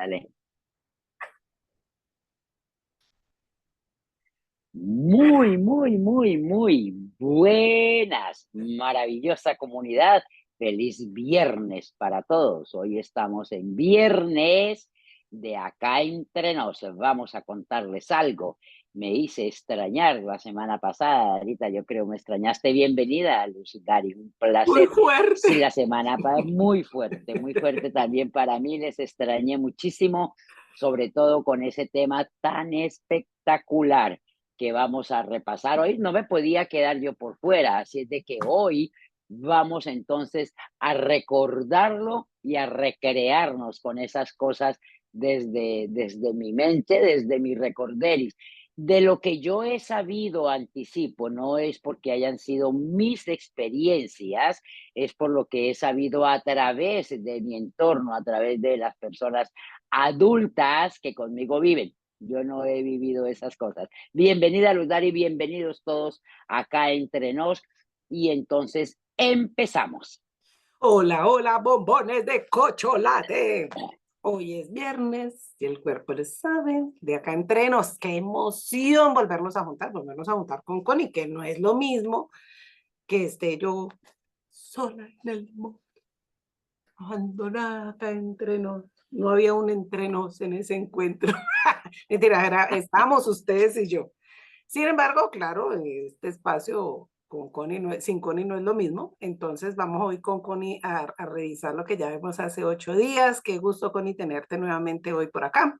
Dale. Muy buenas, maravillosa comunidad. Feliz viernes para todos. Hoy estamos en viernes de Acá Entre Nos. Vamos a contarles algo. Me hice extrañar la semana pasada, ahorita yo creo me extrañaste. Bienvenida, Luz Dari, un Muy placer. Sí, fuerte. la semana pasada, muy fuerte también para mí. Les extrañé muchísimo, sobre todo con ese tema tan espectacular que vamos a repasar hoy. No me podía quedar yo por fuera, así es de que hoy vamos entonces a recordarlo y a recrearnos con esas cosas desde mi mente, desde mi recorderis. De lo que yo he sabido anticipo, no es porque hayan sido mis experiencias, es por lo que he sabido a través de mi entorno, a través de las personas adultas que conmigo viven. Yo no he vivido esas cosas. Bienvenida, Luz Dari, bienvenidos todos acá entre nos. Y entonces empezamos. Hola, hola, bombones de cocholate. Hoy es viernes y el cuerpo lo sabe. De acá entre nos, qué emoción volvernos a juntar con Connie, que no es lo mismo que esté yo sola en el mundo, abandonada acá entre nos. No había un entre nos en ese encuentro. Mentira, estábamos ustedes y yo. Sin embargo, claro, este espacio con Connie sin Connie no es lo mismo. Entonces vamos hoy con Connie a revisar lo que ya vimos hace 8 días. Qué gusto, Connie, tenerte nuevamente hoy por acá.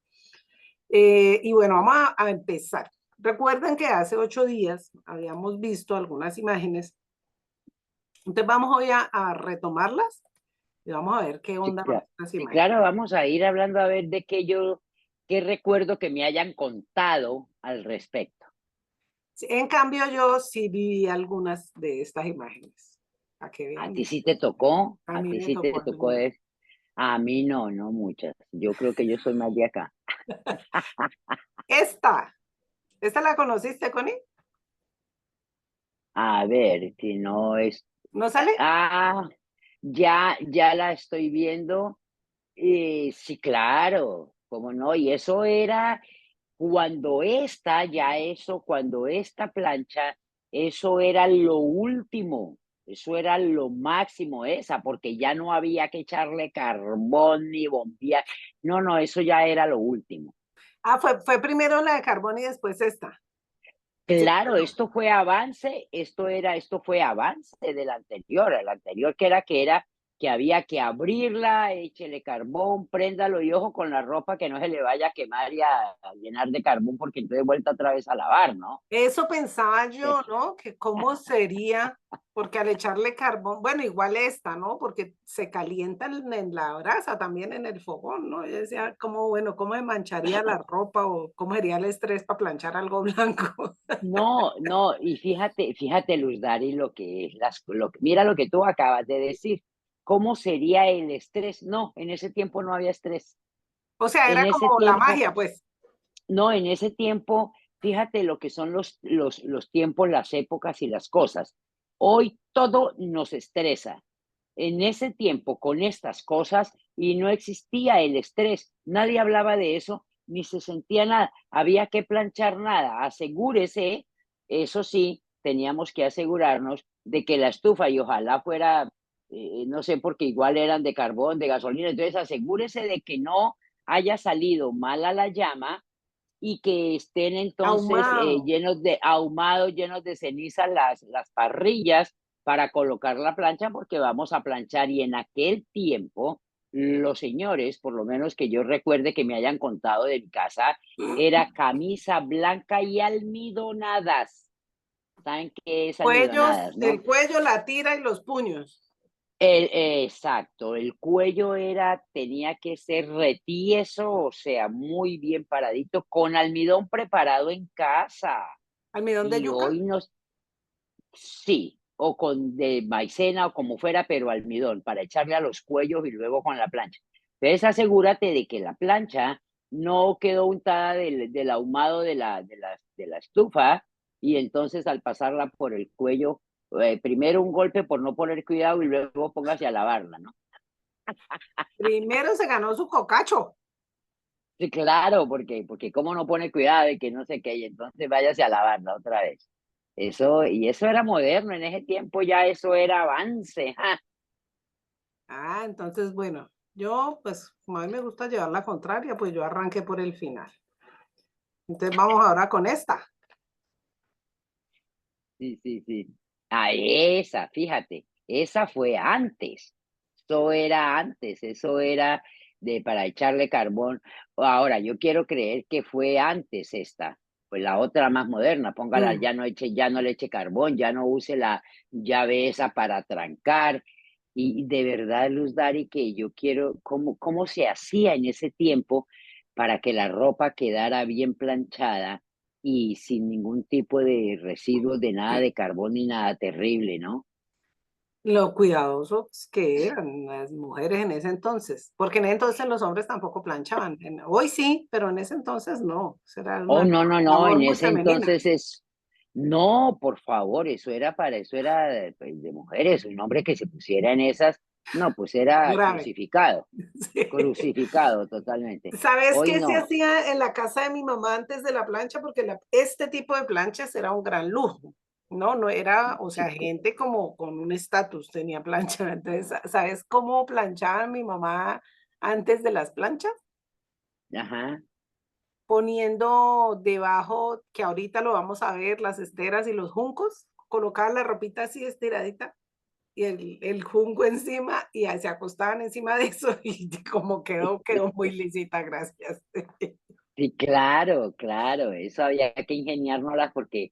Y bueno, vamos a empezar. Recuerden que hace 8 días habíamos visto algunas imágenes. Entonces vamos hoy a retomarlas y vamos a ver qué Sí, onda con claro. estas Sí, imágenes. claro, vamos a ir hablando a ver de qué recuerdo que me hayan contado al respecto. Sí, en cambio, yo sí vi algunas de estas imágenes. Para que ¿A vean, ti sí te tocó? a ¿A mí ti me sí te tocó. tocó eso? A mí no, no muchas. Yo creo que yo soy más de acá. Esta, ¿esta la conociste, Connie? A ver, si no es... ¿No sale? Ah, ya la estoy viendo. Sí, claro, cómo no. Y eso era cuando esta plancha, eso era lo último, eso era lo máximo, esa, porque ya no había que echarle carbón ni bombear. No, no, eso ya era lo último. Ah, fue primero la de carbón y después esta. Sí, Claro, claro. esto fue avance del anterior, el anterior que era que había que abrirla, échele carbón, préndalo y ojo con la ropa que no se le vaya a quemar y a llenar de carbón porque entonces vuelta otra vez a lavar, ¿no? Eso pensaba Eh, yo, ¿no? Que cómo sería, porque al echarle carbón, bueno, igual esta, ¿no? Porque se calienta en la brasa, también en el fogón, ¿no? Yo decía, ¿cómo, bueno, cómo se mancharía la ropa o cómo sería el estrés para planchar algo blanco? No, no, y fíjate, Luz Dari, mira lo que tú acabas de decir. ¿Cómo sería el estrés? No, en ese tiempo no había estrés. O sea, En era ese como la tiempo magia, pues. No, en ese tiempo, fíjate lo que son los tiempos, las épocas y las cosas. Hoy todo nos estresa. En ese tiempo, con estas cosas, y no existía el estrés, nadie hablaba de eso, ni se sentía nada, había que planchar nada. Asegúrese, eso sí, teníamos que asegurarnos de que la estufa, y ojalá fuera, no sé, porque igual eran de carbón, de gasolina, entonces asegúrese de que no haya salido mala la llama y que estén entonces Ahumado. llenos de ahumados, llenos de ceniza las parrillas para colocar la plancha porque vamos a planchar y en aquel tiempo los señores, por lo menos que yo recuerde que me hayan contado de mi casa, era camisa blanca y almidonadas. ¿Saben qué es Cuellos, almidonadas, el no? cuello, la tira y los puños. Exacto, el cuello tenía que ser retieso, o sea, muy bien paradito, con almidón preparado en casa. Almidón de Y yuca. hoy nos, sí, o con de maicena o como fuera, pero almidón, para echarle a los cuellos y luego con la plancha. Entonces asegúrate de que la plancha no quedó untada del ahumado de la estufa y entonces al pasarla por el cuello, primero un golpe por no poner cuidado y luego póngase a lavarla, ¿no? Primero se ganó su cocacho. Sí, claro, porque cómo no pone cuidado y que no sé qué, y entonces váyase a lavarla otra vez. Eso, y eso era moderno, en ese tiempo ya eso era avance. ¡Ja! Ah, entonces, bueno, yo, pues, como a mí me gusta llevar la contraria, pues yo arranqué por el final. Entonces, vamos ahora con esta. Sí, sí, sí. A esa, fíjate, esa fue antes. Eso era antes, eso era de para echarle carbón. Ahora, yo quiero creer que fue antes esta, pues la otra más moderna, póngala, Mm. ya no eche, ya no le eche carbón, ya no use la llave esa para trancar. Y de verdad, Luz Dari, que yo quiero, ¿cómo se hacía en ese tiempo para que la ropa quedara bien planchada y sin ningún tipo de residuos de nada de carbón ni nada terrible, ¿no? Lo cuidadosos que eran las mujeres en ese entonces, porque en ese entonces los hombres tampoco planchaban. Hoy sí, pero en ese entonces no. Esa era Oh, una no, no, no, labor en muy ese femenina. entonces es, no, por favor, eso era pues, de mujeres, un hombre que se pusiera en esas, no, pues era Grave. Sí. crucificado totalmente. ¿Sabes Hoy qué se no, hacía en la casa de mi mamá antes de la plancha? Porque este tipo de planchas era un gran lujo. No, no era, o sea, chico, gente como con un estatus tenía plancha. Entonces, ¿sabes cómo planchaba mi mamá antes de las planchas? ajá, Poniendo debajo, que ahorita lo vamos a ver, las esteras y los juncos, colocaban la ropita así estiradita y el junco encima y se acostaban encima de eso y como quedó, quedó muy lisita, gracias. sí, claro, claro, eso había que ingeniárnoslas porque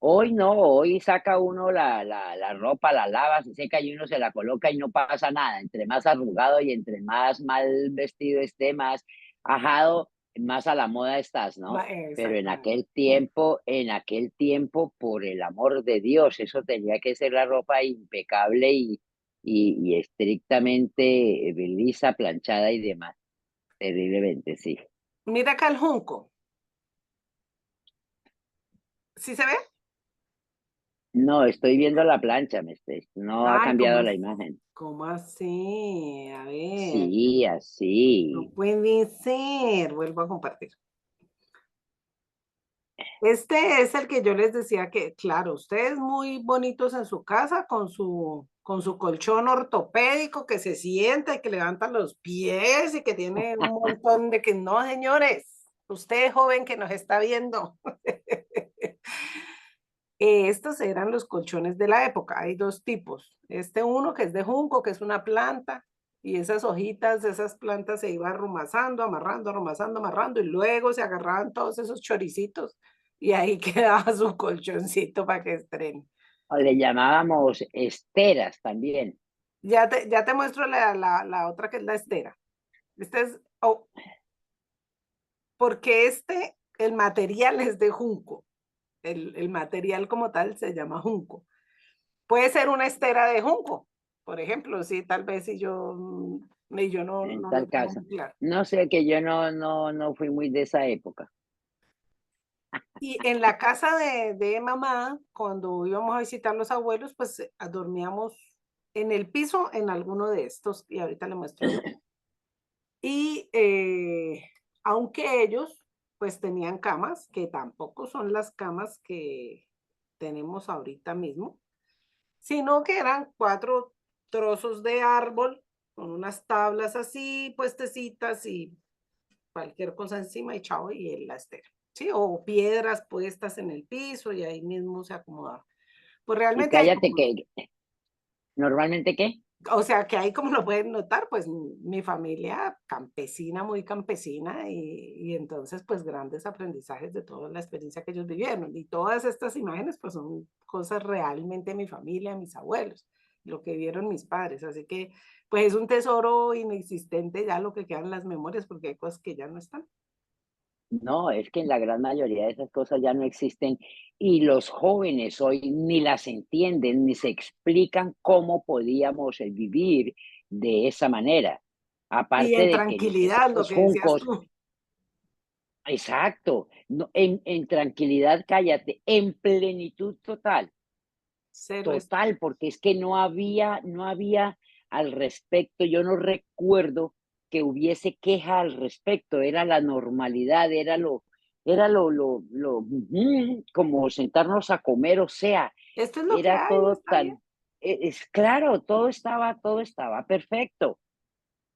hoy no, hoy saca uno la ropa, la lava, se seca y uno se la coloca y no pasa nada. Entre más arrugado y entre más mal vestido esté, más ajado, más a la moda estás, ¿no? Pero Exactamente. en aquel tiempo, por el amor de Dios, eso tenía que ser la ropa impecable y estrictamente lisa, planchada y demás. Terriblemente, sí. Mira acá el junco. ¿Sí se ve? No, estoy viendo la plancha, no ha Ay, cambiado la imagen. cómo así? A ver, Sí, no así. puede ser. Vuelvo a compartir. Este es el que yo les decía que, claro, ustedes muy bonitos en su casa con su colchón ortopédico que se sienta y que levanta los pies y que tiene un montón de que no, señores, usted joven que nos está viendo. Estos eran los colchones de la época. Hay dos tipos. Este uno que es de junco, que es una planta, y esas hojitas de esas plantas se iban arrumazando, amarrando, arrumazando, amarrando, y luego se agarraban todos esos choricitos y ahí quedaba su colchoncito para que estrene. O le llamábamos esteras también. Ya te muestro la otra que es la estera. Este es, oh, porque el material es de junco. El material como tal se llama junco. Puede ser una estera de junco, por ejemplo, sí, tal vez si yo, yo no, En no lo tal tengo caso. muy claro. No sé, que yo no fui muy de esa época. Y en la casa de mamá, cuando íbamos a visitar los abuelos, pues dormíamos en el piso en alguno de estos, y ahorita le muestro yo. Y aunque ellos pues tenían camas, que tampoco son las camas que tenemos ahorita mismo, sino que eran cuatro trozos de árbol con unas tablas así puestecitas y cualquier cosa encima y chao, y en la estera, ¿sí? O piedras puestas en el piso y ahí mismo se acomodaba. Pues Y realmente hay cállate como, que, ¿normalmente qué? o sea, que ahí como lo pueden notar, pues mi familia campesina, muy campesina, y entonces pues grandes aprendizajes de toda la experiencia que ellos vivieron. Y todas estas imágenes pues son cosas realmente de mi familia, mis abuelos, lo que vieron mis padres. Así que pues es un tesoro inexistente ya lo que quedan las memorias, porque hay cosas que ya no están. No, es que en la gran mayoría de esas cosas ya no existen y los jóvenes hoy ni las entienden ni se explican cómo podíamos vivir de esa manera. Y Aparte en de que tranquilidad, lo esos que decías juncos, tú, exacto, no, en tranquilidad, cállate, en plenitud total, cero estrés. total, porque es que no había al respecto, yo no recuerdo. que hubiese queja al respecto, era la normalidad, como sentarnos a comer, o sea, Esto es lo que era hay, todo está bien. tan, es claro, todo estaba perfecto,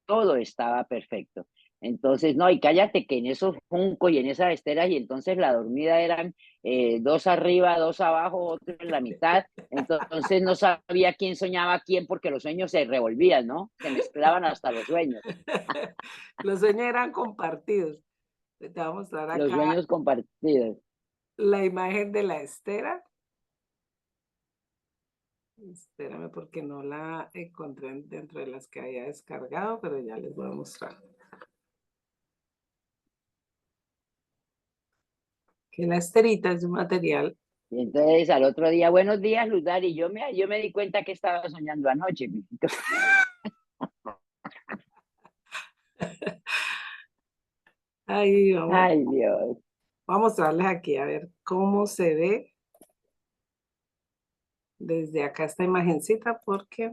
todo estaba perfecto. Entonces, no, y cállate que en esos juncos y en esas esteras, y entonces la dormida eran dos arriba, dos abajo, otro en la mitad. Entonces no sabía quién soñaba quién porque los sueños se revolvían, ¿no? Se mezclaban hasta los sueños. Los sueños eran compartidos. Te voy a mostrar Los acá sueños compartidos. la imagen de la estera. Espérame porque no la encontré dentro de las que había descargado, pero ya les voy a mostrar. Que la esterita es un material. Y entonces al otro día, buenos días, Luzar, y yo me di cuenta que estaba soñando anoche. Ay, Ay, Dios. vamos a mostrarles aquí a ver cómo se ve desde acá esta imagencita, porque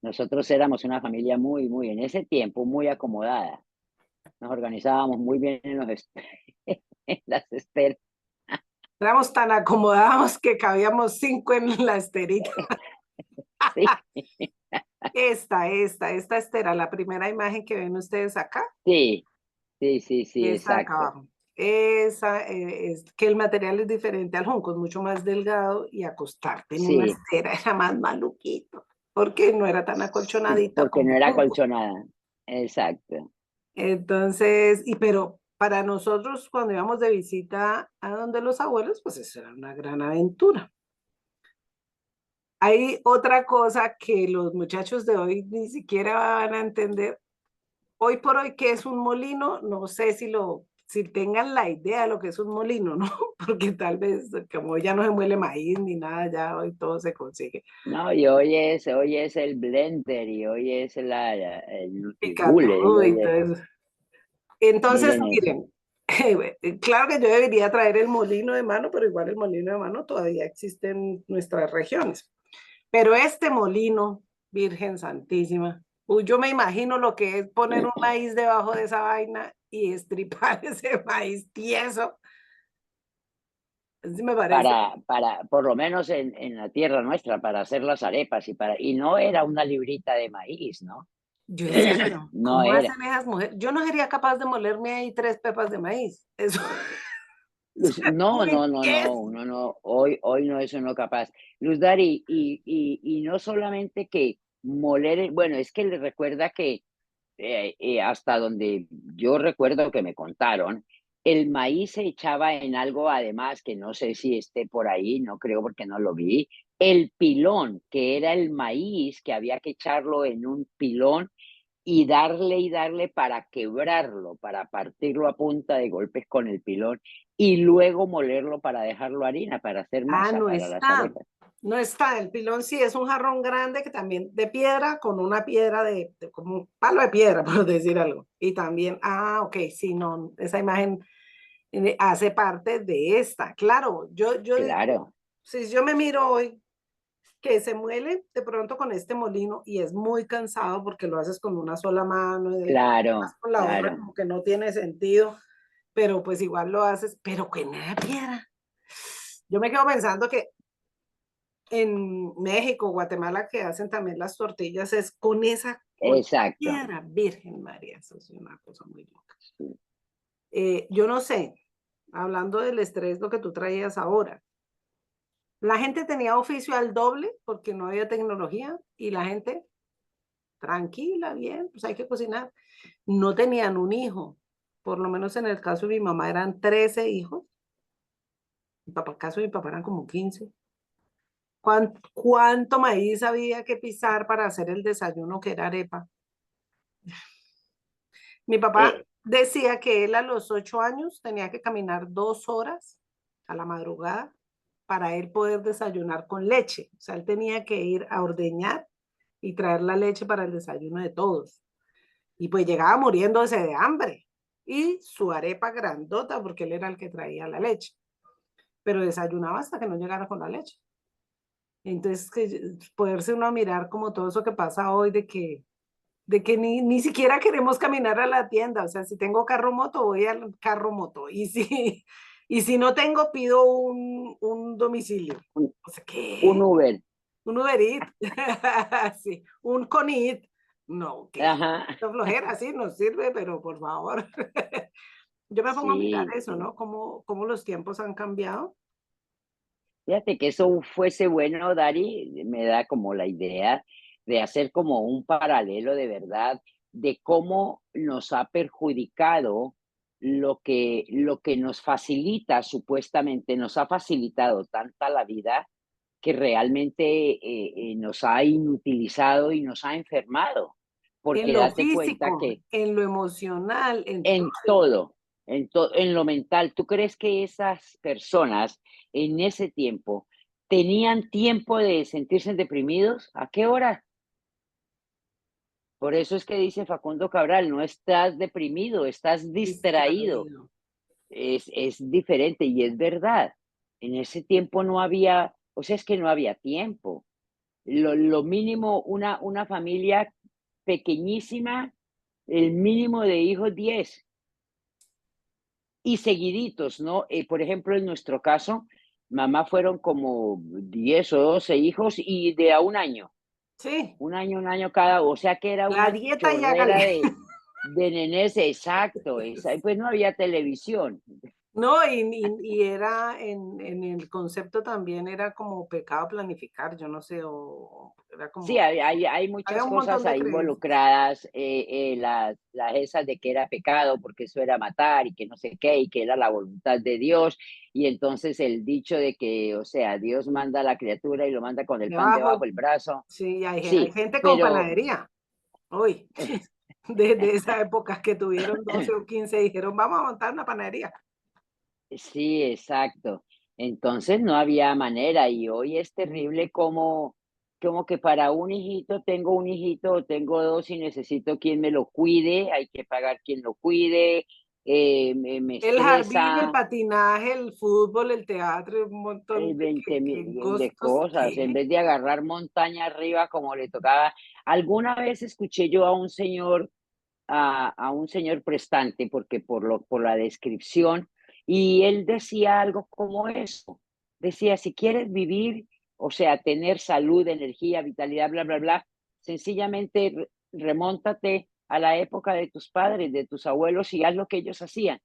Nosotros éramos una familia en ese tiempo, muy acomodada. Nos organizábamos muy bien en las esteras. éramos tan acomodados que cabíamos 5 en la esterita. Sí, Esta estera, la primera imagen que ven ustedes acá, sí, sí, sí, y sí, esta de acá exacto. abajo. Esa es que el material es diferente al junco, es mucho más delgado y acostarte en una Sí, estera era más maluquito, porque no era tan sí, acolchonadita porque no como era junco. colchonada. Exacto. Entonces, pero para nosotros cuando íbamos de visita a donde los abuelos, pues eso era una gran aventura. Hay otra cosa que los muchachos de hoy ni siquiera van a entender. Hoy por hoy, ¿qué es un molino? No sé si tengan la idea de lo que es un molino, ¿no? Porque tal vez, como ya no se muele maíz ni nada, ya hoy todo se consigue. No, y hoy es el blender y hoy es el Pica NutriBullet y todo y hoy todo es, eso. Entonces, miren eso. miren, claro que yo debería traer el molino de mano, pero igual el molino de mano todavía existe en nuestras regiones. Pero este molino, Virgen Santísima, yo me imagino lo que es poner un maíz debajo de esa vaina y estripar ese maíz tieso. Así me parece. Por lo menos en la tierra nuestra, para hacer las arepas y no era una librita de maíz, ¿no? Yo decía, pero No ¿cómo era. hacen esas mujeres? Yo no sería capaz de molerme ahí 3 pepas de maíz. Eso es No, muy no, no, no, tieso. uno no, hoy no es uno capaz. Luz Dari, y no solamente que moler, bueno, es que le recuerda que hasta donde yo recuerdo que me contaron, el maíz se echaba en algo además que no sé si esté por ahí, no creo porque no lo vi, el pilón, que era el maíz que había que echarlo en un pilón y darle para quebrarlo, para partirlo a punta de golpes con el pilón y luego molerlo para dejarlo harina, para hacer Ah, masa no para las está. arepas. No está. El pilón sí es un jarrón grande que también de piedra con una piedra como un palo de piedra, por decir algo. Y también, ok, sí, no, esa imagen hace parte de esta. Claro, yo digo, Claro, si yo me miro hoy que se muele de pronto con este molino y es muy cansado porque lo haces con una sola mano y claro, con la otra claro. como que no tiene sentido, pero pues igual lo haces, pero con nada de piedra. Yo me quedo pensando que en México, Guatemala, que hacen también las tortillas, es con esa Exacto. piedra, Virgen María, eso es una cosa muy loca. Sí. Yo no sé, hablando del estrés, lo que tú traías ahora, la gente tenía oficio al doble porque no había tecnología y la gente tranquila, bien, pues hay que cocinar. No tenían un hijo, por lo menos en el caso de mi mamá eran 13 hijos, en el caso de mi papá eran como 15. ¿Cuánto maíz había que pisar para hacer el desayuno que era arepa? Mi papá Eh, decía que él a los 8 años tenía que caminar 2 horas a la madrugada para él poder desayunar con leche. O sea, él tenía que ir a ordeñar y traer la leche para el desayuno de todos. Y pues llegaba muriéndose de hambre. Y su arepa grandota, porque él era el que traía la leche. Pero desayunaba hasta que no llegara con la leche. Entonces, que poderse uno mirar como todo eso que pasa hoy de que de que ni siquiera queremos caminar a la tienda. O sea, si tengo carro moto, voy al carro moto. Y si no tengo, pido un domicilio. un, O sea, un ¿qué? Uber. Un Uber Eats. Sí, un Conit. No, qué Ajá. flojera, sí, nos sirve, pero por favor. Yo me pongo a mirar Sí, eso, sí. ¿no? Cómo los tiempos han cambiado. Fíjate que eso fuese bueno, Dari, me da como la idea de hacer como un paralelo de verdad de cómo nos ha perjudicado lo que nos facilita, supuestamente, nos ha facilitado tanta la vida que realmente nos ha inutilizado y nos ha enfermado. En Porque lo date cuenta físico, que en lo emocional, en todo. en todo, en lo mental. ¿Tú crees que esas personas en ese tiempo tenían tiempo de sentirse deprimidos? ¿A qué hora? Por eso es que dice Facundo Cabral, no estás deprimido, estás distraído. Distraído. Es diferente y es verdad. En ese tiempo no había, o sea, es que no había tiempo. Lo mínimo, una familia pequeñísima, el mínimo de hijos 10 y seguiditos, ¿no? Por ejemplo, en nuestro caso, mamá fueron como 10 o 12 hijos y de a Sí, un año cada, o sea que era la una dieta y chorrera hágale. de nenés, exacto, pues no había televisión. No, y era en el concepto también era como pecado planificar, yo no sé, o era Sí, como, hay había muchas un montón cosas de ahí creencias. involucradas, las esas de que era pecado porque eso era matar y que no sé qué y que era la voluntad de Dios y entonces el dicho de que, o sea, Dios manda a la criatura y lo manda con el pan debajo Debajo, del brazo. sí, hay Sí, gente con pero panadería, hoy, desde esa época que tuvieron 12 o 15 dijeron, vamos a montar una panadería. sí, exacto. Entonces no había manera y hoy es terrible como que para un hijito tengo un hijito o tengo dos y necesito quien me lo cuide, hay que pagar quien lo cuide, me El jardín, el estresa, patinaje, el fútbol, el teatro, un hay montón 20 que mil de costos cosas, en que vez de agarrar montaña arriba como le tocaba. Alguna vez escuché yo a un señor prestante, porque por la descripción, y él decía algo como eso. Decía, si quieres vivir, o sea, tener salud, energía, vitalidad, bla, bla, bla, sencillamente remóntate a la época de tus padres, de tus abuelos y haz lo que ellos hacían.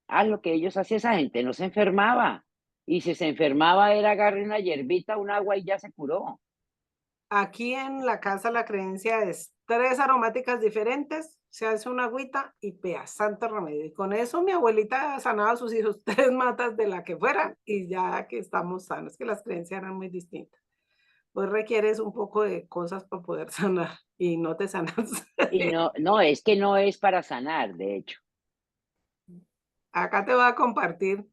Haz lo que ellos hacían. Esa gente no se enfermaba. Y si se enfermaba era agarre una hierbita, un agua y ya se curó. aquí en la casa la creencia es 3 aromáticas diferentes, se hace una agüita y pea, santo remedio. Y con eso mi abuelita sanaba a sus hijos 3 matas de la que fuera y ya que estamos sanos, que las creencias eran muy distintas. Pues requieres un poco de cosas para poder sanar y no te sanas. Y no, no, es que no es para sanar, de hecho. Acá te voy a compartir.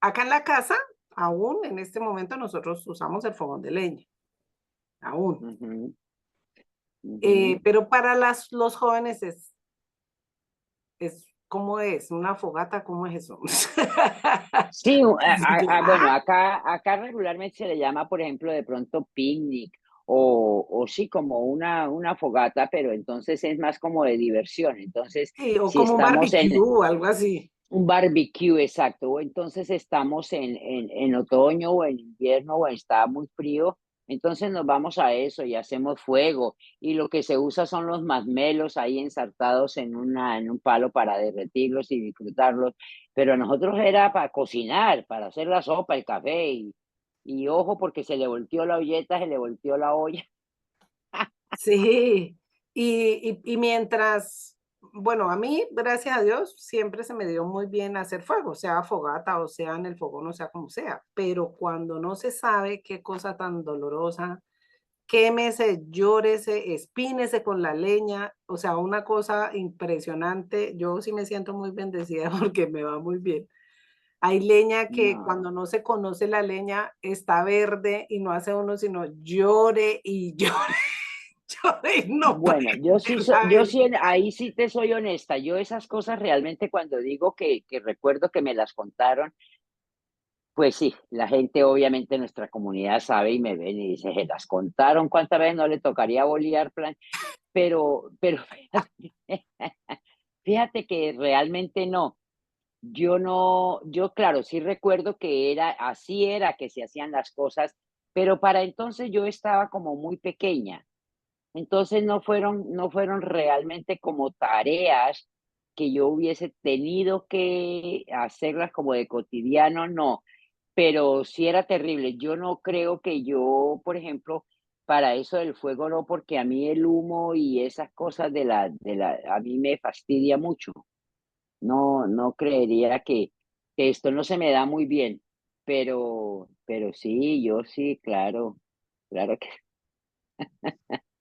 Acá en la casa, aún en este momento nosotros usamos el fogón de leña, aún. Ujú, ujú. Pero para los jóvenes ¿cómo es? ¿Una fogata? ¿Cómo es eso? Sí, bueno, Ya, acá regularmente se le llama, por ejemplo, de pronto picnic o sí, como una fogata, pero entonces es más como de diversión. Entonces, sí, o si como un estamos barbecue en o algo así. un barbecue, exacto, o entonces estamos en otoño o en invierno o está muy frío, entonces nos vamos a eso y hacemos fuego. Y lo que se usa son los masmelos ahí ensartados en un palo para derretirlos y disfrutarlos. Pero a nosotros era para cocinar, para hacer la sopa, el café y ojo porque se le volteó la olleta, se le volteó la olla. Sí, y mientras, bueno, a mí, gracias a Dios, siempre se me dio muy bien hacer fuego, sea fogata o sea en el fogón, o sea como sea, pero cuando no se sabe qué cosa tan dolorosa, quémese, llórese, espínese con la leña, o sea, una cosa impresionante. Yo sí me siento muy bendecida porque me va muy bien. Hay leña que No. cuando no se conoce la leña está verde y no hace uno sino llore y llore, llore y no puede Bueno, yo sí, ver la yo sí, ventana. ahí sí te soy honesta. Yo esas cosas realmente cuando digo que recuerdo que me las contaron, Pues sí, la gente obviamente en nuestra comunidad sabe y me ven y dice: "¿Se las contaron cuántas veces no le tocaría bolear plan?". Pero fíjate que realmente no. Yo no, yo claro, sí recuerdo que era así era que se hacían las cosas, pero para entonces yo estaba como muy pequeña. Entonces no fueron realmente como tareas que yo hubiese tenido que hacerlas como de cotidiano, no, pero sí era terrible. Yo no creo que yo, por ejemplo, para eso del fuego no, porque a mí el humo y esas cosas a mí me fastidia mucho. No creería que esto no se me da muy bien, pero sí, yo sí, claro, claro que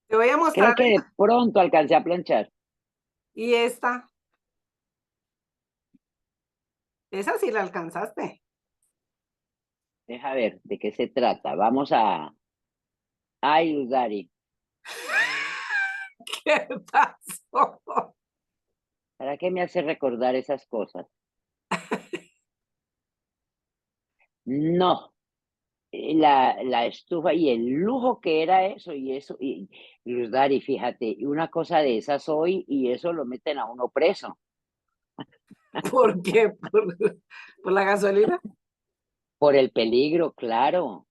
Te voy a creo mostrar que de pronto alcancé a planchar. y esa sí la alcanzaste. Deja ver de qué se trata. Vamos a ay, Luzari, ¿Qué pasó? ¿para qué me hace recordar esas cosas? No, la estufa y el lujo que era eso y eso, y Luzari, fíjate, y una cosa de esas hoy y eso lo meten a uno preso, ¿Por qué? ¿Por la gasolina? por el peligro, claro,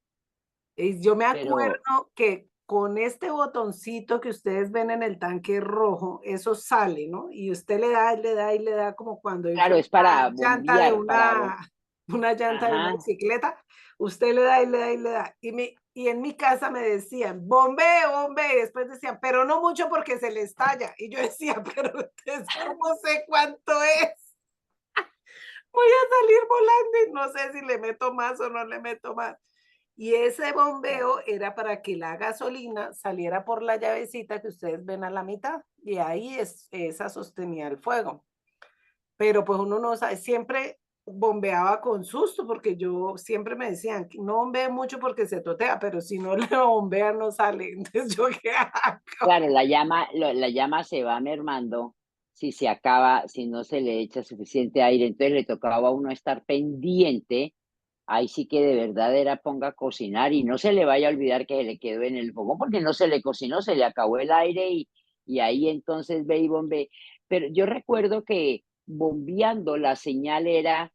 Y yo me pero acuerdo que con este botoncito que ustedes ven en el tanque rojo, eso sale, ¿no? Y usted le da, y le da y le da como cuando claro, infla es para una llanta de bombear, una llanta de una ajá, bicicleta, usted le da y le da y le da. Y en mi casa me decían, bombee, bombee, y después decían, pero no mucho porque se le estalla. Y yo decía, pero entonces, ¿cómo sé cuánto es? Voy a salir volando y no sé si le meto más o no le meto más. Y ese bombeo era para que la gasolina saliera por la llavecita que ustedes ven a la mitad y ahí esa sostenía el fuego. Pero pues uno no sabe, siempre bombeaba con susto porque yo siempre me decían, no bombee mucho porque se totea, pero si no le bombea no sale. Entonces yo qué hago. claro, la llama se va mermando si se acaba, si no se le echa suficiente aire, entonces le tocaba a uno estar pendiente, ahí sí que de verdad era ponga a cocinar y no se le vaya a olvidar que se le quedó en el fogón, porque no se le cocinó, se le acabó el aire y ahí entonces ve y bombee. Pero yo recuerdo que bombeando la señal era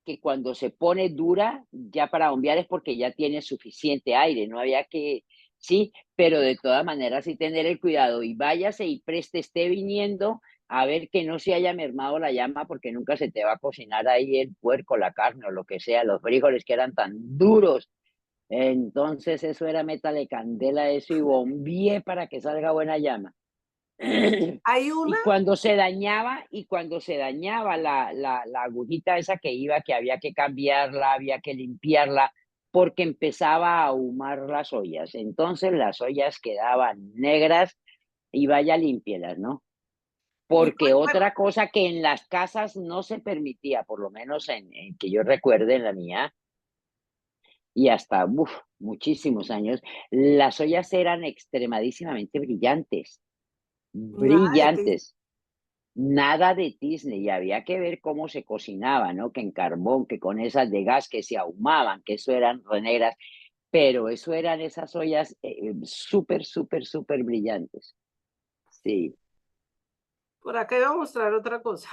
que cuando se pone dura, ya para bombear es porque ya tiene suficiente aire, no había que, sí, pero de todas maneras sí tener el cuidado y váyase y preste, esté viniendo a ver que no se haya mermado la llama porque nunca se te va a cocinar ahí el puerco, la carne o lo que sea, los frijoles que eran tan duros. Entonces eso era métale candela a eso y bombié para que salga buena llama. Hay una, Y cuando se dañaba la agujita esa que iba, que había que cambiarla, había que limpiarla, porque empezaba a ahumar las ollas. Entonces las ollas quedaban negras y vaya límpielas, ¿no? y Porque bueno, otra cosa que en las casas no se permitía, por lo menos en que yo recuerde en la mía, y hasta, muchísimos años, las ollas eran extremadísimamente brillantes, nada de ti. brillantes. Nada de tizne, y había que ver cómo se cocinaba, ¿no? Que en carbón, que con esas de gas que se ahumaban, que eso eran renegras, pero eso eran esas ollas súper, súper, súper brillantes. Sí. Por acá iba a mostrar otra cosa.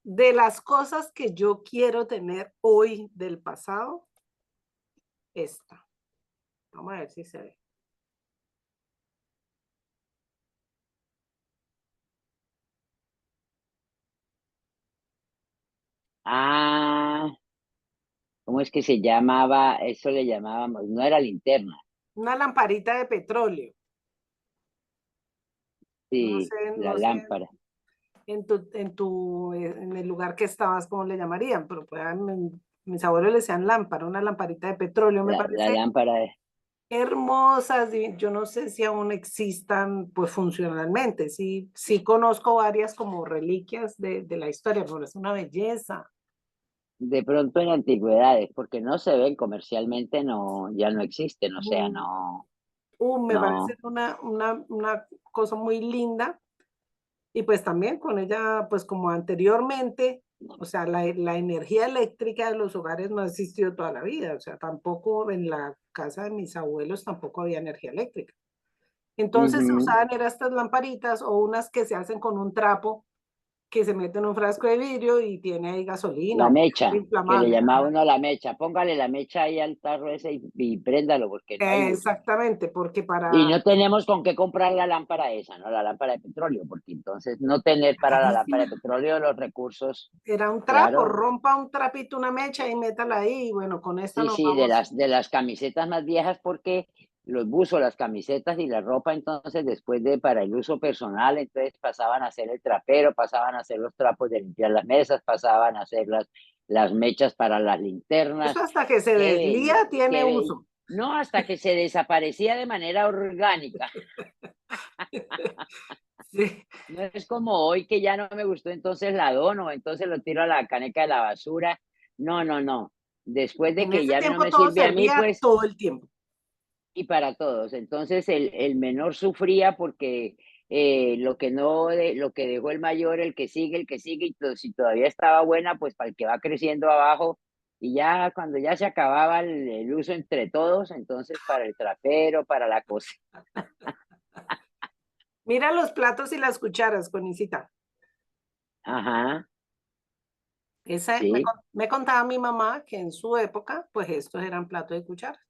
De las cosas que yo quiero tener hoy del pasado, esta. Vamos a ver si se ve. Ah, ¿cómo es que se llamaba? Eso le llamábamos, no era linterna, Una lamparita de petróleo. No sí, sé, la no sé lámpara, en el lugar que estabas, cómo le llamarían, pero pues, mis abuelos le decían lámpara, una lamparita de petróleo. Me la parece lámpara de... hermosas. Yo no sé si aún existan, pues funcionalmente. Sí, sí conozco varias como reliquias de la historia, pero es una belleza. De pronto en antigüedades, porque no se ven comercialmente, no, ya no existen, o sea, Mm, no, Me parece no. una cosa muy linda. Y pues también con ella, pues como anteriormente, O sea, la energía eléctrica de los hogares no ha existido toda la vida. O sea, tampoco en la casa de mis abuelos tampoco había energía eléctrica. Entonces se Ujú. usaban eran estas lamparitas o unas que se hacen con un trapo que se mete en un frasco de vidrio y tiene ahí gasolina La o mecha, que le inflamable. llamaba uno la mecha. Póngale la mecha ahí al tarro ese y préndalo porque no hay luz. Exactamente, porque Y para... no tenemos con qué comprar la lámpara esa, ¿no? La lámpara de petróleo, porque entonces no tener para la lámpara de Carísima. petróleo los recursos, Era un trapo, claro. rompa un trapito, una mecha y métala ahí. Y bueno, con esta Sí, nos sí, vamos. de las camisetas más viejas, porque los buzos, las camisetas y la ropa, entonces después de para el uso personal, entonces pasaban a ser el trapero, pasaban a ser los trapos de limpiar las mesas, pasaban a ser las mechas para las Eso linternas. hasta que se deslía tiene Qué bello. uso. No, hasta que se desaparecía de manera orgánica. Sí. No es como hoy que ya no me gustó, entonces la dono, entonces lo tiro a la caneca de la basura. No, no, no. Después de En que ese ya no tiempo me todo sirve a mí, servía pues, todo el tiempo. y para todos. Entonces el menor sufría porque lo que no, lo que dejó el mayor, el que sigue, y si todavía estaba buena, pues para el que va creciendo abajo. Y ya cuando ya se acababa el uso entre todos, entonces para el trapero, para la cocina. Mira los platos y las cucharas, Conicita. Ajá, Esa, sí. me contaba mi mamá que en su época, pues estos eran platos y cucharas.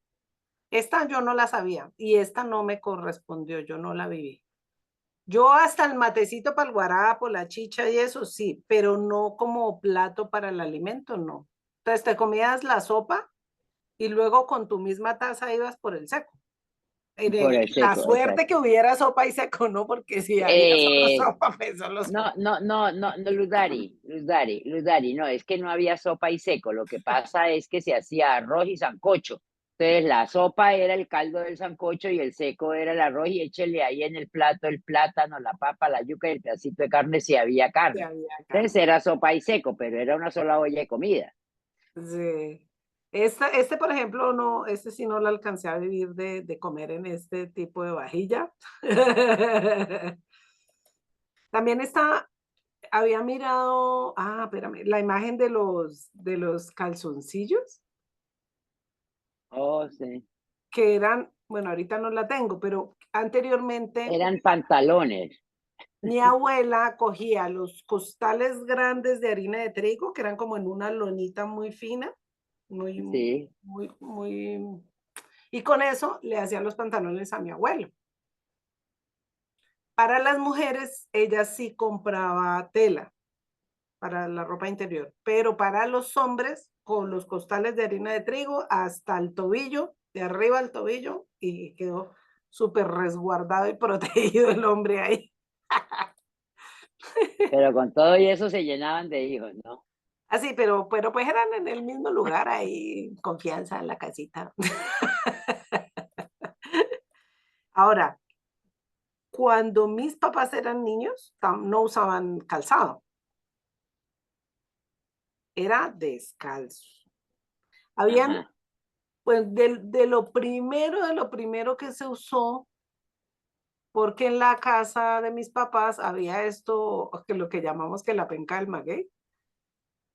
Esta yo no la sabía y esta no me correspondió, yo no la viví. Yo hasta el matecito para el guarapo, la chicha y eso sí, pero no como plato para el alimento, no. Entonces te comías la sopa y luego con tu misma taza ibas por el seco. Por el La seco, suerte que exacto. hubiera sopa y seco, ¿no? Porque si había solo Eh, sopa, pues solo sopa. no, no, no, no, no, Luzari, no, es que no había sopa y seco. Lo que pasa es que se hacía arroz y sancocho. Entonces la sopa era el caldo del sancocho y el seco era el arroz, y échele ahí en el plato el plátano, la papa, la yuca y el pedacito de carne si había Si carne. había Entonces carne. era sopa y seco, pero era una sola olla de comida. Sí. Por ejemplo, no, este sí no lo alcancé a vivir de comer en este tipo de vajilla. También había mirado, espérame, la imagen de los calzoncillos, Oh, sí. que eran, bueno, ahorita no la tengo, pero anteriormente Eran pantalones. mi abuela cogía los costales grandes de harina de trigo, que eran como en una lonita muy fina, muy, Sí. muy, y con eso le hacía los pantalones a mi abuelo. Para las mujeres, ella sí compraba tela para la ropa interior, pero para los hombres, con los costales de harina de trigo hasta el tobillo, de arriba al tobillo, y quedó súper resguardado y protegido el hombre ahí. Pero con todo y eso se llenaban de hijos, ¿no? Así, pero pues eran en el mismo lugar, ahí, confianza en la casita. Ahora, cuando mis papás eran niños, no usaban calzado, era descalzo. Habían, Ajá. pues, de lo primero que se usó, porque en la casa de mis papás había esto, que lo que llamamos que la penca del maguey,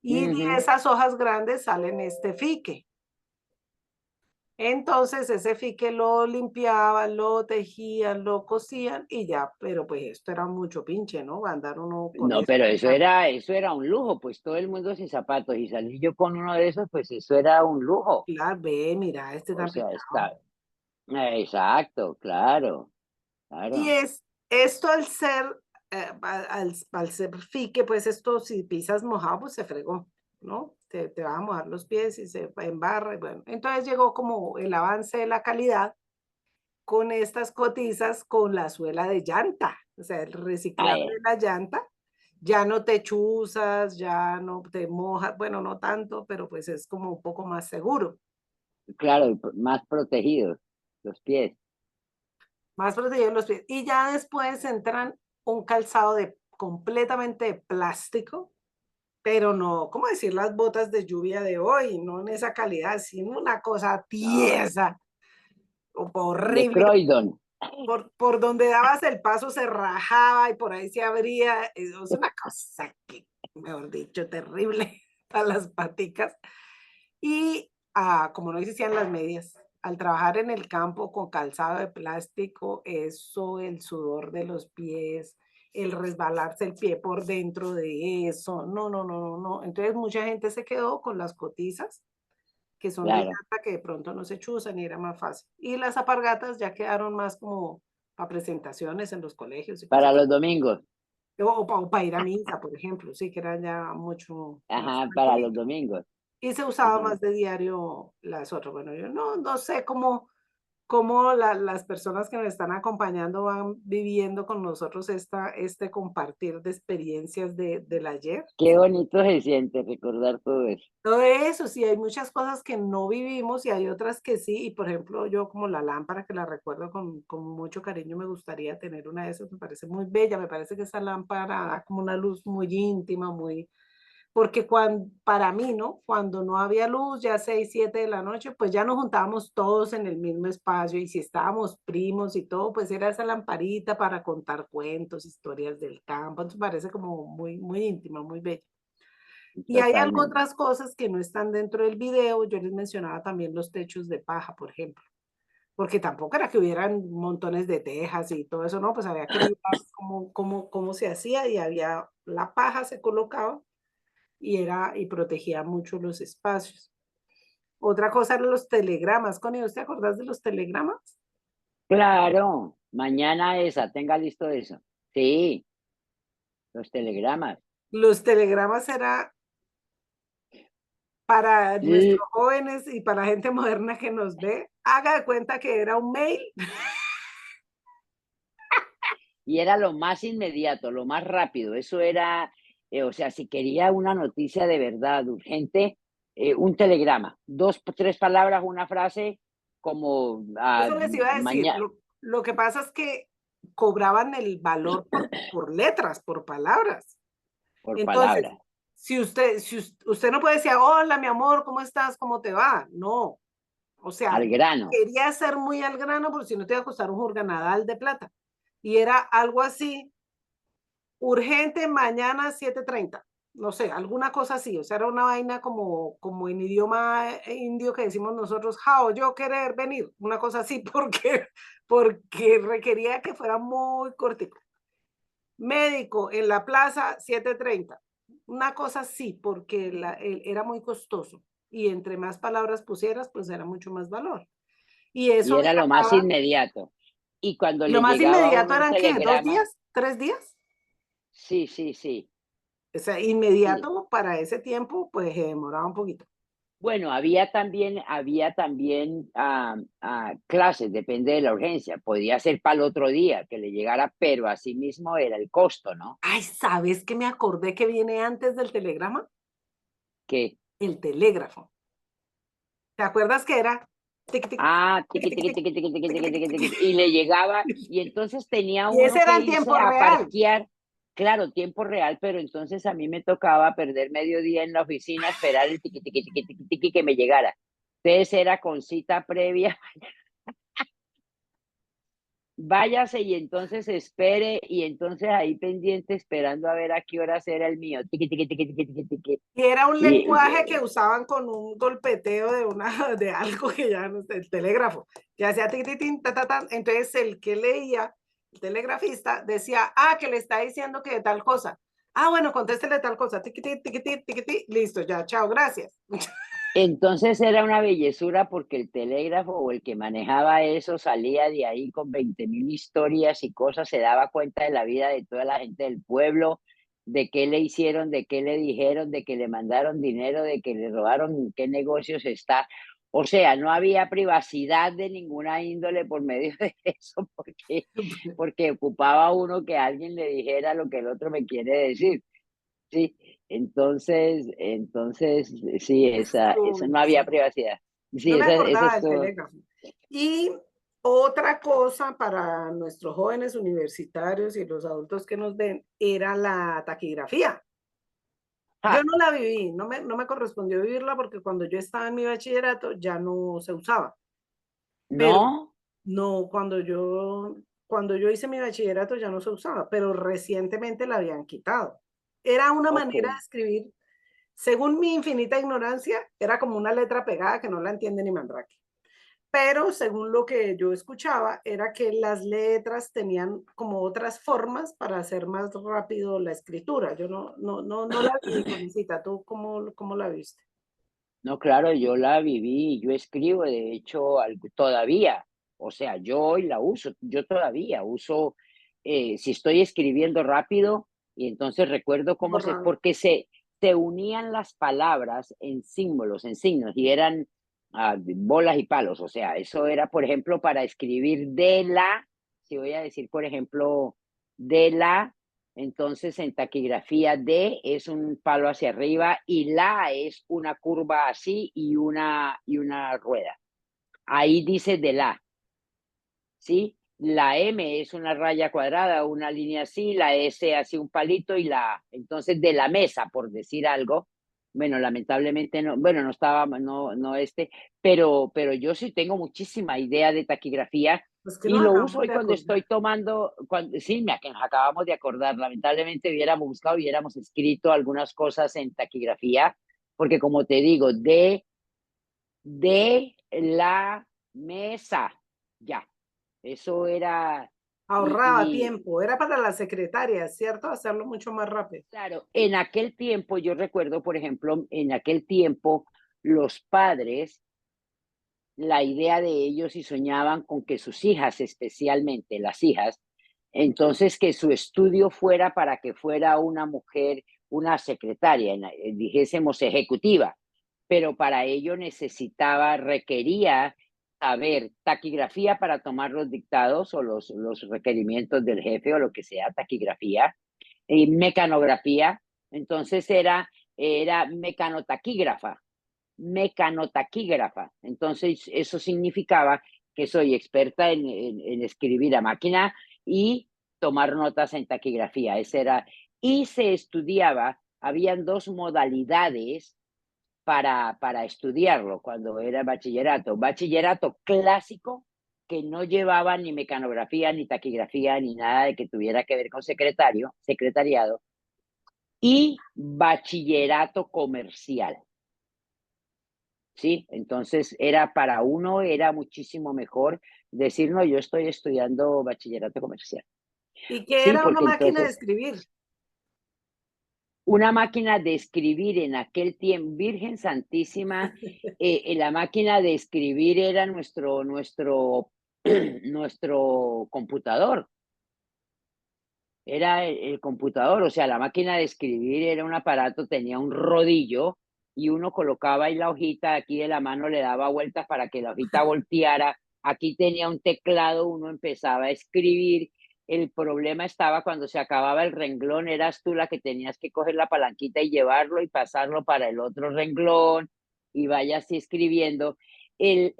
y de Ujú. esas hojas grandes salen este fique. Entonces ese fique lo limpiaban, lo tejían, lo cosían y ya, pero pues esto era mucho pinche, ¿no? Andar uno con No, eso. pero eso era un lujo, pues todo el mundo sin zapatos, y salir yo con uno de esos, pues eso era un lujo. Claro, ve, mira, este O tan sea, pintado. está, exacto, claro, Y claro. esto al ser, al ser fique, pues esto si pisas mojado, pues se fregó, ¿no? Te va a mojar los pies y se embarra. Y bueno, entonces llegó como el avance de la calidad con estas cotizas con la suela de llanta, o sea, el reciclable de Ay, la llanta. Ya no te chuzas, ya no te mojas, bueno, no tanto, pero pues es como un poco más seguro. claro, y más protegidos los pies. Más protegidos los pies. Y ya después entran un calzado completamente de plástico, pero no, ¿cómo decir? Las botas de lluvia de hoy, no en esa calidad, sino una cosa No, tiesa, de horrible. Croydon. Por donde dabas el paso se rajaba y por ahí se abría. Es una cosa que... mejor dicho, terrible a las paticas. Y como no existían las medias, al trabajar en el campo con calzado de plástico, eso, el sudor de los pies, el resbalarse el pie por dentro de eso, no, no, no, no, no. Entonces mucha gente se quedó con las cotizas, que son de Claro. lata, que de pronto no se chuzan y era más fácil. Y las alpargatas ya quedaron más como para presentaciones en los colegios y Para cosas. los domingos. O para ir a misa, por ejemplo, sí, que era ya mucho más Ajá, para los tranquilito. domingos. Y se usaba Ajá. más de diario las otras. Bueno, yo no sé las personas que me están acompañando van viviendo con nosotros este compartir de experiencias del ayer. Qué bonito se siente recordar todo eso. Todo eso, sí, hay muchas cosas que no vivimos y hay otras que sí. Y por ejemplo, yo como la lámpara que la recuerdo con mucho cariño, me gustaría tener una de esas, me parece muy bella, me parece que esa lámpara da como una luz muy íntima, muy, porque para mí, ¿no? Cuando no había luz, ya 6, 7 de la noche, pues ya nos juntábamos todos en el mismo espacio y si estábamos primos y todo, pues era esa lamparita para contar cuentos, historias del campo, entonces parece como muy, muy íntima, muy bella. Y hay algo, Totalmente. otras cosas que no están dentro del video, yo les mencionaba también los techos de paja, por ejemplo, porque tampoco era que hubieran montones de tejas y todo eso, no, pues había que mirar cómo se hacía y había la paja se colocaba y protegía mucho los espacios. Otra cosa eran los telegramas. Connie, ¿usted acordás de los telegramas? Claro, mañana esa, tenga listo eso. Sí, los telegramas. Los telegramas era para L- nuestros jóvenes y para la gente moderna que nos ve, haga de cuenta que era un mail. Y era lo más inmediato, lo más rápido. Eso era, o sea, si quería una noticia de verdad urgente, un telegrama, dos, tres palabras, una frase, como Eso les iba a decir. mañana, Lo que pasa es que cobraban el valor por letras, por palabras. por Entonces, palabra, si usted no puede decir, hola, mi amor, ¿cómo estás? ¿Cómo te va? No. O sea, al grano. quería ser muy al grano porque si no te iba a costar un jorganadal de plata. Y era algo así, urgente, mañana 7:30. No sé, alguna cosa así. O sea, era una vaina como en idioma indio que decimos nosotros, how, yo querer venir. Una cosa así porque requería que fuera muy cortico. Médico en la plaza, 7:30. Una cosa así, porque era muy costoso. Y entre más palabras pusieras, pues era mucho más valor. Y Y eso era lo más viajaba. inmediato. Y cuando ¿Y lo le más llegaba a inmediato uno un eran qué? ¿Dos telegrama, días? ¿3 días? sí, sí, sí, O sea, sí. inmediato para ese tiempo, pues se demoraba un poquito. Bueno, había también clases, depende de la urgencia. Podía ser para el otro día que le llegara, pero así mismo era el costo, ¿no? Ay, ¿sabes qué me acordé que viene antes del telegrama? Que, El telégrafo. ¿Te acuerdas que era tic, tic, tic, tiqui, tic, tiqui, tic, tiqui, tiqui, tiqui, tic, tiqui, tic, tiqui, tic? tiqui, y le llegaba, y entonces tenía Y ese uno era que en irse tiempo a real. parquear, claro, tiempo real, pero entonces a mí me tocaba perder medio día en la oficina, esperar el tiqui, tiqui, tiqui, tiqui, tiqui que me llegara. Entonces era con cita previa. Váyase y entonces espere y entonces ahí pendiente esperando a ver a qué hora era el mío. Tiqui, tiqui, tiqui, tiqui, tiqui, tiqui. Y era un Y, lenguaje que usaban con un golpeteo de algo que ya no sé, el telégrafo, que hacía tiquitín, ta, ta, ta. Entonces el que leía, el telegrafista, decía, que le está diciendo que de tal cosa. Bueno, contéstele tal cosa, tiquití, tiquití, tiquití, listo, ya, chao, gracias. entonces era una bellezura porque el telégrafo o el que manejaba eso salía de ahí con 20.000 historias y cosas, se daba cuenta de la vida de toda la gente del pueblo, de qué le hicieron, de qué le dijeron, de que le mandaron dinero, de que le robaron, en qué negocios está. O sea, no había privacidad de ninguna índole por medio de eso, porque ocupaba uno que alguien le dijera lo que el otro me quiere decir. Sí, entonces, sí, esa Estuvo no había chévere. privacidad. Sí, No me esa acordaba del estuvo. telégrafo. Y otra cosa para nuestros jóvenes universitarios y los adultos que nos ven era la taquigrafía. Yo ¡Ja! no la viví, no me correspondió vivirla porque cuando yo estaba en mi bachillerato ya no se usaba, pero ¿No? no, cuando yo hice mi bachillerato ya no se usaba, pero recientemente la habían quitado. era una Ok. manera de escribir, según mi infinita ignorancia, era como una letra pegada que no la entiende ni Mandrake. Pero según lo que yo escuchaba, era que las letras tenían como otras formas para hacer más rápido la escritura. Yo no la vi, Conecita. ¿Tú cómo la viste? No, claro, yo la viví, yo escribo, de hecho, todavía, o sea, yo hoy la uso, yo todavía uso, si estoy escribiendo rápido, y entonces recuerdo cómo Borrado. porque se unían las palabras en símbolos, en signos, y eran bolas y palos, o sea, eso era, por ejemplo, para escribir si voy a decir, por ejemplo, entonces, en taquigrafía D es un palo hacia arriba y la es una curva así y una rueda. Ahí dice de la, ¿sí? La M es una raya cuadrada, una línea así, la S así un palito y la A. Entonces, de la mesa, por decir algo, bueno, lamentablemente no, bueno, no estaba, no pero yo sí tengo muchísima idea de taquigrafía Pues que y nos lo uso acabamos hoy de cuando acordar. estoy tomando, sí, que nos acabamos de acordar, lamentablemente hubiéramos buscado, hubiéramos escrito algunas cosas en taquigrafía, porque como te digo, de la mesa, ya. Eso era, Ahorraba y tiempo. Era para la secretaria, ¿cierto? Hacerlo mucho más rápido. claro, en aquel tiempo, yo recuerdo, por ejemplo, en aquel tiempo, los padres, la idea de ellos y soñaban con que sus hijas, especialmente las hijas, entonces que su estudio fuera para que fuera una mujer, una secretaria, dijésemos ejecutiva, pero para ello requería saber taquigrafía para tomar los dictados o los requerimientos del jefe o lo que sea, taquigrafía, y mecanografía, entonces era mecanotaquígrafa. Entonces, eso significaba que soy experta en escribir a máquina y tomar notas en taquigrafía. Y se estudiaba, habían dos modalidades para estudiarlo cuando era bachillerato. Bachillerato clásico, que no llevaba ni mecanografía, ni taquigrafía, ni nada de que tuviera que ver con secretariado, y bachillerato comercial. ¿Sí? Entonces para uno era muchísimo mejor decir, no, yo estoy estudiando bachillerato comercial. ¿Y qué Sí, era una porque máquina de entonces escribir? una máquina de escribir en aquel tiempo, Virgen Santísima, la máquina de escribir era nuestro computador, era el computador, o sea, la máquina de escribir era un aparato, tenía un rodillo y uno colocaba ahí la hojita, aquí de la mano le daba vueltas para que la hojita volteara, aquí tenía un teclado, uno empezaba a escribir, el problema estaba cuando se acababa el renglón, eras tú la que tenías que coger la palanquita y llevarlo y pasarlo para el otro renglón y vaya así escribiendo. El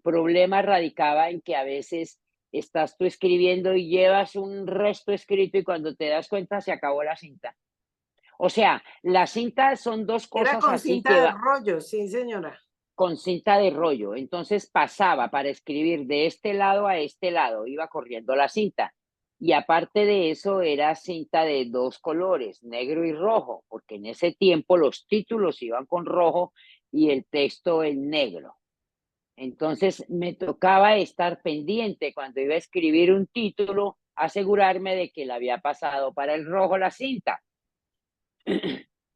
problema radicaba en que a veces estás tú escribiendo y llevas un resto escrito y cuando te das cuenta se acabó la cinta. O sea, la cinta son dos Era cosas con así cinta de rollo, sí, señora. con cinta de rollo. Entonces pasaba para escribir de este lado a este lado, iba corriendo la cinta. Y aparte de eso era cinta de dos colores, negro y rojo, porque en ese tiempo los títulos iban con rojo y el texto en negro. Entonces me tocaba estar pendiente cuando iba a escribir un título, asegurarme de que le había pasado para el rojo la cinta.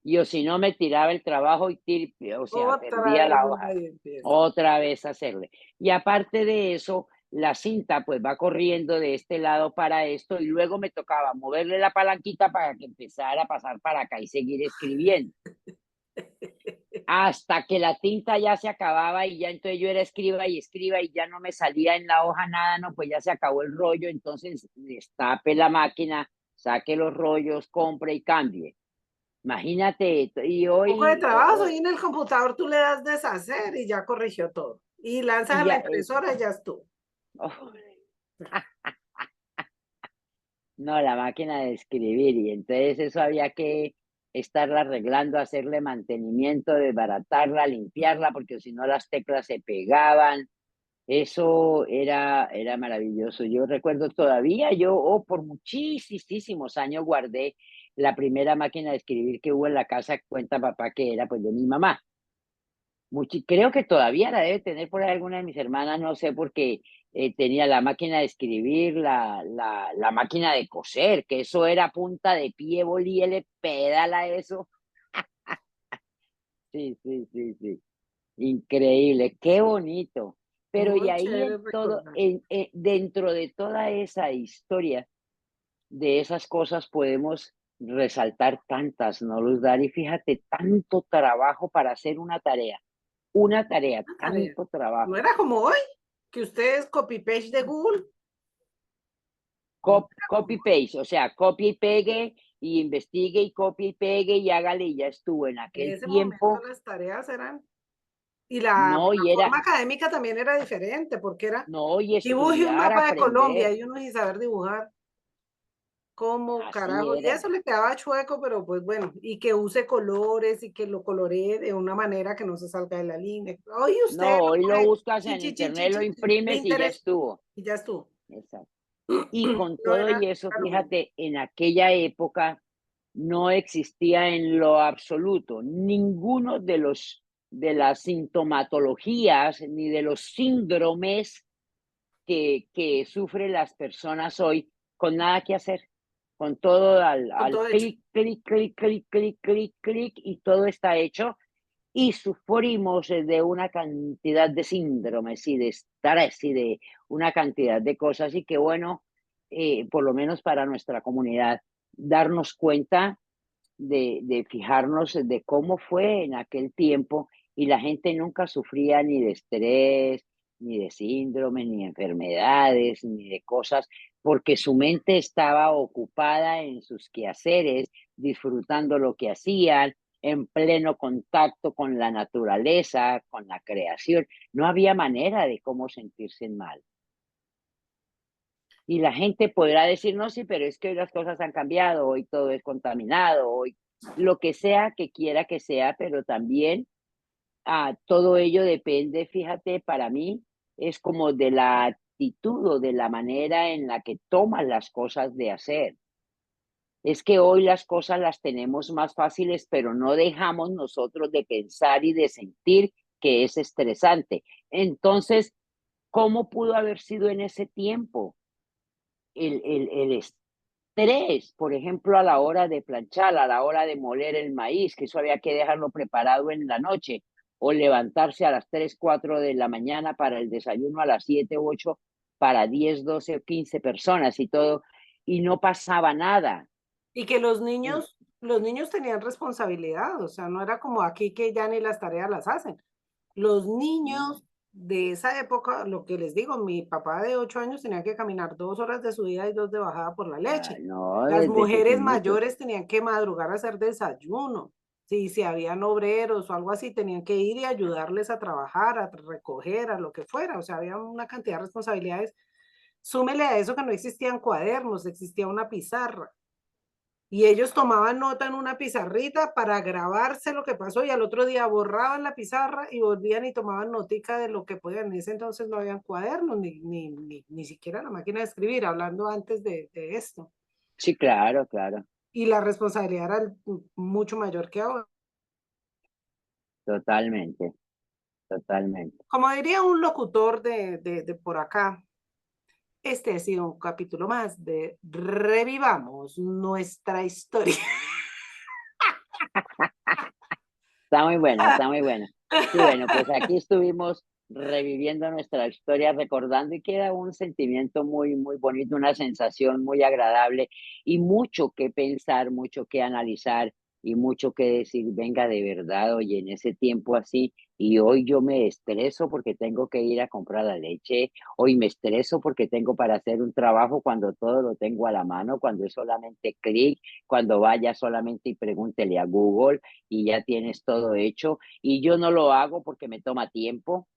Y o si no me tiraba el trabajo o sea, Otra perdía vez la una hoja. y empieza. Otra vez hacerle. Y aparte de eso, la cinta pues va corriendo de este lado para esto y luego me tocaba moverle la palanquita para que empezara a pasar para acá y seguir escribiendo. Hasta que la tinta ya se acababa y ya entonces yo era escriba y ya no me salía en la hoja nada, no, pues ya se acabó el rollo, entonces destape la máquina, saque los rollos, compre y cambie. Imagínate, y Poco de hoy, trabajo y en el computador tú le das deshacer y ya corrigió todo. Y lanzas a y la ya, impresora y ya estuvo. oh, no, la máquina de escribir, y entonces eso había que estarla arreglando, hacerle mantenimiento, desbaratarla, limpiarla, porque si no las teclas se pegaban. Eso era maravilloso. Yo recuerdo todavía, por muchísimos años guardé la primera máquina de escribir que hubo en la casa, cuenta papá que era pues de mi mamá. Creo que todavía la debe tener por ahí alguna de mis hermanas, no sé, porque tenía la máquina de escribir, la máquina de coser, que eso era punta de pie, bolíele, pedala eso. Sí, sí, sí, sí. Increíble, qué Sí, bonito. Pero y muy ahí chévere en todo, recordar. dentro de toda esa historia, de esas cosas podemos resaltar tantas, ¿no, Luz Dari? Fíjate, tanto trabajo para hacer una tarea, Una tarea. tanto No trabajo. era como hoy, que ustedes copy-paste de Google. No era como hoy. Copy-paste, o sea, copie y pegue y investigue y copie y pegue y hágale y ya estuvo. En En aquel ese momento tiempo, las tareas eran. Y la no, y era, forma académica también era diferente, porque era no, y dibuje un estudiar, mapa de Colombia aprender. y uno sin saber dibujar. ¿Cómo Así carajo? Y era. eso le quedaba chueco, pero pues bueno, y que use colores y que lo coloree de una manera que no se salga de la línea. Hoy usted No, lo hoy lo pone buscas chi, en chi, chi, chi, internet, lo chi, imprimes y ya Pinterest estuvo. y ya estuvo. Exacto. Y con No todo era, y eso, era lo mismo. fíjate, en aquella época no existía en lo absoluto ninguno de las sintomatologías ni de los síndromes que sufren las personas hoy con nada que hacer, con todo Con al todo hecho. clic, clic, clic, clic, clic, clic, clic, y todo está hecho y sufrimos de una cantidad de síndromes y de estrés y de una cantidad de cosas y que bueno, por lo menos para nuestra comunidad, darnos cuenta de fijarnos de cómo fue en aquel tiempo y la gente nunca sufría ni de estrés, ni de síndrome, ni de enfermedades, ni de cosas, porque su mente estaba ocupada en sus quehaceres, disfrutando lo que hacían, en pleno contacto con la naturaleza, con la creación. No había manera de cómo sentirse mal. Y la gente podrá decir, no, sí, pero es que hoy las cosas han cambiado, hoy todo es contaminado, hoy lo que sea que quiera que sea, pero también todo ello depende, fíjate, para mí es como de la actitud o de la manera en la que tomas las cosas de hacer. Es que hoy las cosas las tenemos más fáciles, pero no dejamos nosotros de pensar y de sentir que es estresante. Entonces, ¿cómo pudo haber sido en ese tiempo? El estrés, por ejemplo, a la hora de planchar, a la hora de moler el maíz, que eso había que dejarlo preparado en la noche, o levantarse a las 3 4 de la mañana para el desayuno a las 7 8 para 10 12 o 15 personas y todo, y no pasaba nada. Y que los niños tenían responsabilidad, o sea, no era como aquí que ya ni las tareas las hacen. Los niños de esa época, lo que les digo, mi papá de 8 años tenía que caminar 2 horas de subida y 2 de bajada por la leche. No, Las desde mujeres pequeñitos. mayores tenían que madrugar a hacer desayuno. Si habían obreros o algo así, tenían que ir y ayudarles a trabajar, a recoger, a lo que fuera. O sea, había una cantidad de responsabilidades. Súmele a eso que no existían cuadernos, existía una pizarra. Y ellos tomaban nota en una pizarrita para grabarse lo que pasó y al otro día borraban la pizarra y volvían y tomaban notica de lo que podían. En ese entonces no habían cuadernos, ni siquiera la máquina de escribir, hablando antes de esto. Sí, claro, claro, Y la responsabilidad era mucho mayor que ahora. totalmente, totalmente. Como diría un locutor de por acá, este ha sido un capítulo más de Revivamos nuestra historia. Está muy buena, está muy buena. Sí, bueno, pues aquí estuvimos reviviendo nuestra historia, recordando y queda un sentimiento muy, muy bonito, una sensación muy agradable y mucho que pensar, mucho que analizar y mucho que decir, venga de verdad, oye, en ese tiempo así, y hoy yo me estreso porque tengo que ir a comprar la leche, hoy me estreso porque tengo para hacer un trabajo cuando todo lo tengo a la mano, cuando es solamente clic, cuando vaya solamente y pregúntele a Google y ya tienes todo hecho. Y yo no lo hago porque me toma tiempo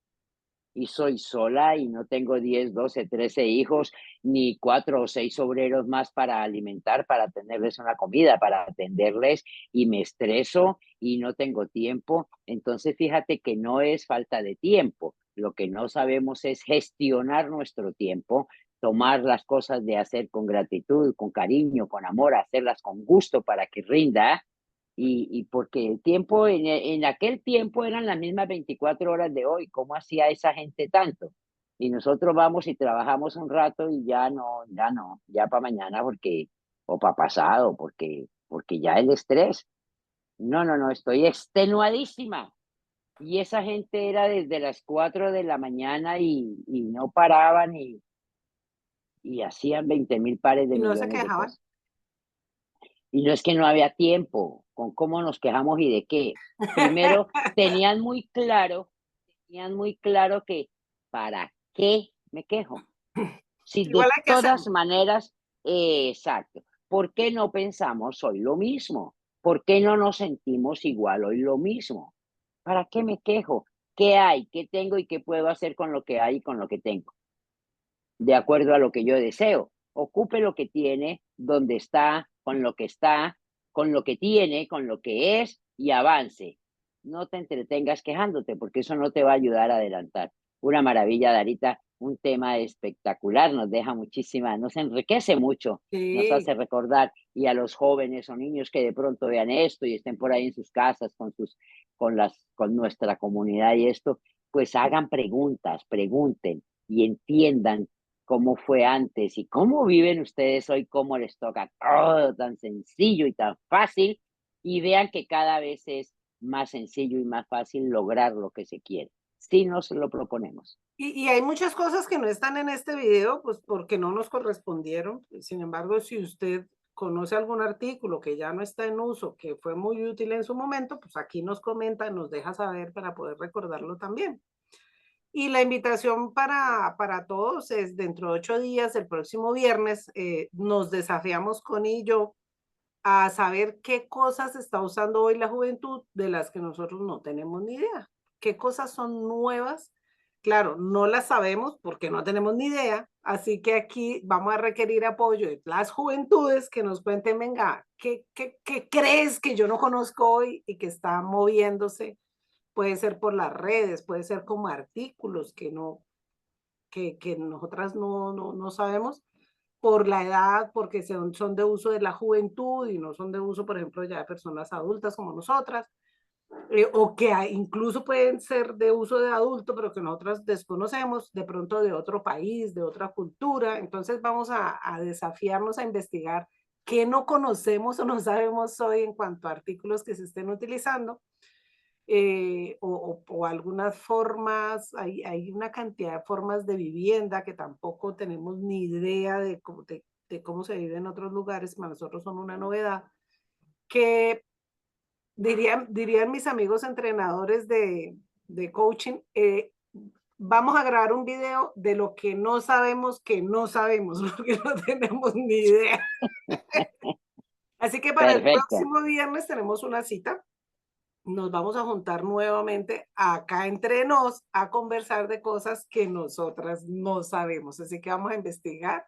y soy sola y no tengo 10 12 13 hijos, ni 4 o 6 obreros más para alimentar, para tenerles una comida, para atenderles y me estreso y no tengo tiempo. Entonces, fíjate que no es falta de tiempo. Lo que no sabemos es gestionar nuestro tiempo. tomar las cosas, de hacer con gratitud, con cariño, con amor, hacerlas con gusto para que rinda. Y porque el tiempo, en aquel tiempo eran las mismas 24 horas de hoy. ¿Cómo hacía esa gente tanto? Y nosotros vamos y trabajamos un rato y ya para mañana porque, o para pasado, porque ya el estrés. No, estoy extenuadísima. Y esa gente era desde las 4 de la mañana y no paraban y hacían 20.000 pares de Y no se millones de quejaban. cosas. Y no es que no había tiempo, con cómo nos quejamos y de qué. Primero, tenían muy claro que ¿para qué me quejo? Si Igual de hay que todas hacerlo. maneras, exacto. ¿Por qué no pensamos hoy lo mismo? ¿Por qué no nos sentimos igual hoy lo mismo? ¿Para qué me quejo? ¿Qué hay? ¿Qué tengo y qué puedo hacer con lo que hay y con lo que tengo? De acuerdo a lo que yo deseo. Ocupe lo que tiene, donde está, con lo que tiene, con lo que es y avance. No te entretengas quejándote porque eso no te va a ayudar a adelantar. Una maravilla, Darita, un tema espectacular, nos deja muchísima, nos enriquece mucho, nos Sí, hace recordar y a los jóvenes o niños que de pronto vean esto y estén por ahí en sus casas con nuestra comunidad y esto, pues hagan preguntas, pregunten y entiendan cómo fue antes y cómo viven ustedes hoy, cómo les toca todo tan sencillo y tan fácil y vean que cada vez es más sencillo y más fácil lograr lo que se quiere, si nos lo proponemos. y hay muchas cosas que no están en este video, pues porque no nos correspondieron. Sin embargo, si usted conoce algún artículo que ya no está en uso, que fue muy útil en su momento, pues aquí nos comenta, nos deja saber para poder recordarlo también. Y la invitación para todos es dentro de 8 días, el próximo viernes, nos desafiamos con y yo a saber qué cosas está usando hoy la juventud de las que nosotros no tenemos ni idea. ¿Qué cosas son nuevas? Claro, no las sabemos porque no tenemos ni idea, así que aquí vamos a requerir apoyo de las juventudes que nos cuenten, venga, ¿qué crees que yo no conozco hoy y que está moviéndose? Puede ser por las redes, puede ser como artículos que nosotras no sabemos por la edad, porque son de uso de la juventud y no son de uso, por ejemplo, ya de personas adultas como nosotras, o que incluso pueden ser de uso de adulto, pero que nosotras desconocemos, de pronto de otro país, de otra cultura. Entonces vamos a desafiarnos a investigar qué no conocemos o no sabemos hoy en cuanto a artículos que se estén utilizando o algunas formas, hay una cantidad de formas de vivienda que tampoco tenemos ni idea de cómo se vive en otros lugares, para nosotros son una novedad, que dirían mis amigos entrenadores de coaching, vamos a grabar un video de lo que no sabemos, porque no tenemos ni idea. Así que para el Perfecto. próximo viernes tenemos una cita. Nos vamos a juntar nuevamente acá entre nos a conversar de cosas que nosotras no sabemos. Así que vamos a investigar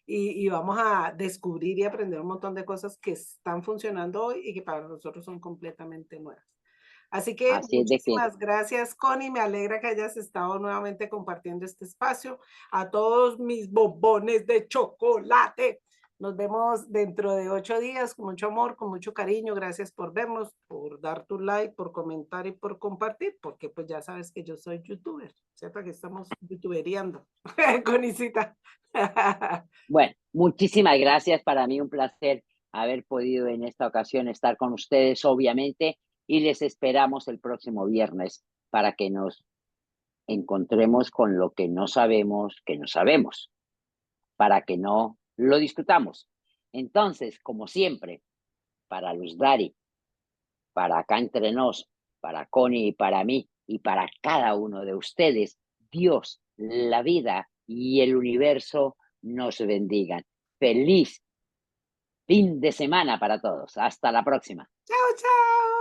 y vamos a descubrir y aprender un montón de cosas que están funcionando hoy y que para nosotros son completamente nuevas. Así que Así es de que muchísimas gracias, Connie. Me alegra que hayas estado nuevamente compartiendo este espacio. A todos mis bombones de chocolate. Nos vemos dentro de 8 días con mucho amor, con mucho cariño. Gracias por vernos, por dar tu like, por comentar y por compartir, porque pues ya sabes que yo soy youtuber, ¿cierto? Que estamos youtuberiando con Isita. bueno, muchísimas gracias. Para mí un placer haber podido en esta ocasión estar con ustedes, obviamente, y les esperamos el próximo viernes para que nos encontremos con lo que no sabemos, para que no lo discutamos. Entonces, como siempre, para Luz Dari, para acá entre nos, para Connie y para mí, y para cada uno de ustedes, Dios, la vida y el universo nos bendigan. Feliz fin de semana para todos. Hasta la próxima. Chao, chao.